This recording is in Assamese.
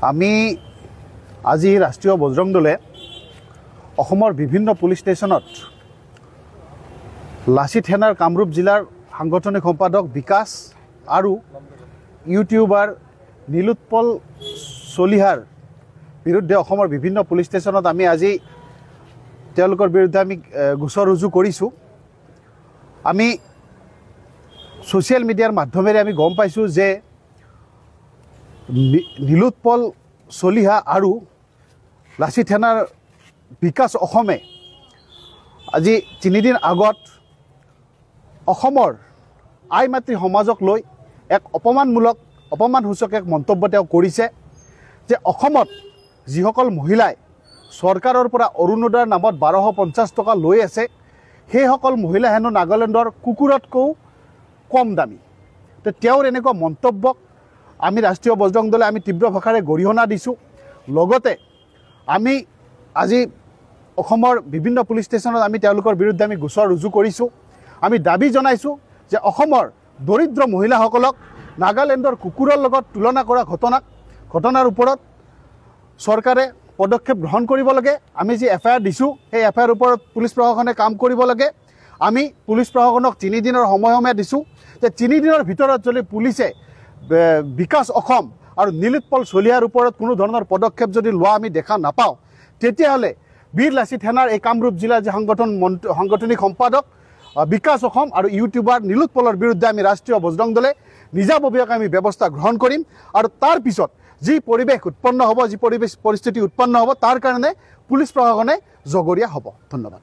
আমি আজি ৰাষ্ট্ৰীয় বজৰং দলে অসমৰ বিভিন্ন পুলিচ ষ্টেচনত লাচিত সেনাৰ কামৰূপ জিলাৰ সাংগঠনিক সম্পাদক বিকাশ আৰু ইউটিউবাৰ নীলোৎপল চলিহাৰ বিৰুদ্ধে অসমৰ বিভিন্ন পুলিচ ষ্টেচনত আমি আজি তেওঁলোকৰ বিৰুদ্ধে আমি গোচৰ ৰুজু কৰিছোঁ। আমি ছ'চিয়েল মিডিয়াৰ মাধ্যমেৰে আমি গম পাইছোঁ যে নীলোৎপল চলিহা আৰু লাচিত সেনাৰ বিকাশ অসমে আজি 3 দিন আগত অসমৰ আই মাতৃ সমাজক লৈ এক অপমানসূচক এক মন্তব্য তেওঁ কৰিছে যে অসমত যিসকল মহিলাই চৰকাৰৰ পৰা অৰুণোদয়ৰ নামত 1250 টকা লৈ আছে সেইসকল মহিলা হেনো নাগালেণ্ডৰ কুকুৰতকৈও কম দামী। তো তেওঁৰ এনেকুৱা মন্তব্যক আমি ৰাষ্ট্ৰীয় বজৰং দলে আমি তীব্ৰ ভাষাৰে গৰিহণা দিছোঁ। লগতে আমি আজি অসমৰ বিভিন্ন পুলিচ ষ্টেচনত আমি তেওঁলোকৰ বিৰুদ্ধে আমি গোচৰ ৰুজু কৰিছোঁ। আমি দাবী জনাইছোঁ যে অসমৰ দৰিদ্ৰ মহিলাসকলক নাগালেণ্ডৰ কুকুৰৰ লগত তুলনা কৰা ঘটনাৰ ওপৰত চৰকাৰে পদক্ষেপ গ্ৰহণ কৰিব লাগে। আমি যি এফআইআৰ দিছোঁ সেই এফআইআৰ ওপৰত পুলিচ প্ৰশাসনে কাম কৰিব লাগে। আমি পুলিচ প্ৰশাসনক 3 দিনৰ সময়সীমা দিছোঁ যে 3 দিনৰ ভিতৰত যদি পুলিচে বিকাশ অসম আৰু নীলোৎপল চলিহাৰ ওপৰত কোনো ধৰণৰ পদক্ষেপ যদি লোৱা আমি দেখা নাপাওঁ তেতিয়াহ'লে বীৰ লাচিত সেনাৰ এই কামৰূপ জিলাৰ যি সাংগঠনিক সম্পাদক বিকাশ অসম আৰু ইউটিউবাৰ নীলোৎপলৰ বিৰুদ্ধে আমি ৰাষ্ট্ৰীয় বজৰং দলে নিজাববীয়াকৈ আমি ব্যৱস্থা গ্ৰহণ কৰিম। আৰু তাৰ পিছত যি পৰিৱেশ উৎপন্ন হ'ব, যি পৰিস্থিতি উৎপন্ন হ'ব তাৰ কাৰণে পুলিচ প্ৰশাসনে জগৰীয়া হ'ব। ধন্যবাদ।